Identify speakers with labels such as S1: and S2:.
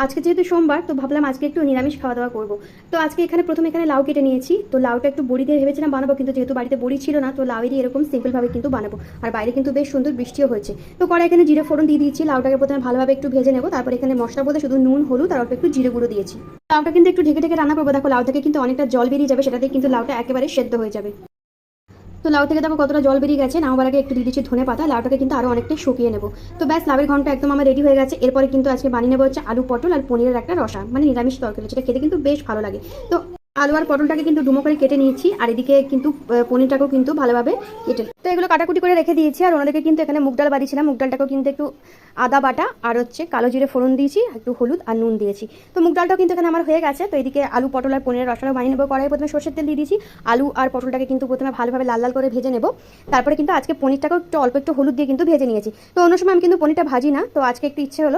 S1: আজকে যেহেতু সোমবার তো ভাবলাম আজকে একটু নিরামিষ খাওয়া দাওয়া করবো। তো আজকে প্রথমে এখানে লাউ কেটে নিয়েছি। তো লাউটা একটু বড়ি দিয়ে ভেবেছিলাম বানাবো, কিন্তু যেহেতু বাড়িতে বড়ি ছিল না তো লাউয়েরই এরকম সিম্পলভাবে কিন্তু বানাবো। আর বাইরে কিন্তু বেশ সুন্দর বৃষ্টিও হয়েছে। তো কড়াই এখানে জিরে ফোড়ন দিয়ে দিয়েছি, লাউটাকে প্রথমে ভালোভাবে একটু ভেজে নেবো। তারপর এখানে মশলা বলতে শুধু নুন হলুদ আর অল্প একটু জিরে গুঁড়ো দিয়েছি। লাউটা কিন্তু একটু ঢেকে ঢেকে রান্না করবো, দেখো লাউ থেকে কিন্তু অনেকটা জল বেরিয়ে যাবে, সেটাতে কিন্তু লাউটা একেবারে সেদ্ধ হয়ে যাবে। তো লাউ থেকে দেখো কতটা জল বেরিয়ে গেছে। নামাবার আগে একটু দিয়ে দিচ্ছি ধনে পাতা, লাউটাকে কিন্তু আরো অনেকটাই শুকিয়ে নেবো। তো ব্যাস, লাউয়ের ঘন্ট একদম আমার রেডি হয়ে গেছে। এরপরে কিন্তু আজকে বানিয়ে নেবো হচ্ছে আলু পটল আর পনিরের একটা রসা, মানে নিরামিষ তরকারি, যেটা খেতে কিন্তু বেশ ভালো লাগে। তো আলু আর পটলটাকে কিন্তু ডুমো করে কেটে নিয়েছি, আর এদিকে কিন্তু পনিরটাকেও কিন্তু ভালোভাবে কেটে, তো এগুলো কাটাকুটি করে রেখে দিয়েছি। আর ওনাদেরকে কিন্তু এখানে মুগ ডাল বাড়িয়েছিলাম, মুগ ডালটাকেও কিন্তু একটু আদা বাটা আর হচ্ছে কালো জিরে ফোড়ন দিয়েছি, একটু হলুদ আর নুন দিয়েছি। তো মুগ ডালটাও কিন্তু এখানে আমার হয়ে গেছে। তো এদিকে আলু পটল আর পনিরের রসাটাও বানিয়ে নেবো। কড়াই প্রথমে সর্ষের তেল দিয়ে দিয়েছি, আলু আর পটলটাকে কিন্তু প্রথমে ভালোভাবে লাল লাল করে ভেজে নেবো। তারপরে কিন্তু আজকে পনিরটাকেও একটু অল্প একটু হলুদ দিয়ে কিন্তু ভেজে নিয়েছি। তো অন্য সময় আমি কিন্তু পনিরটা ভাজি না, তো আজকে একটু ইচ্ছে হলো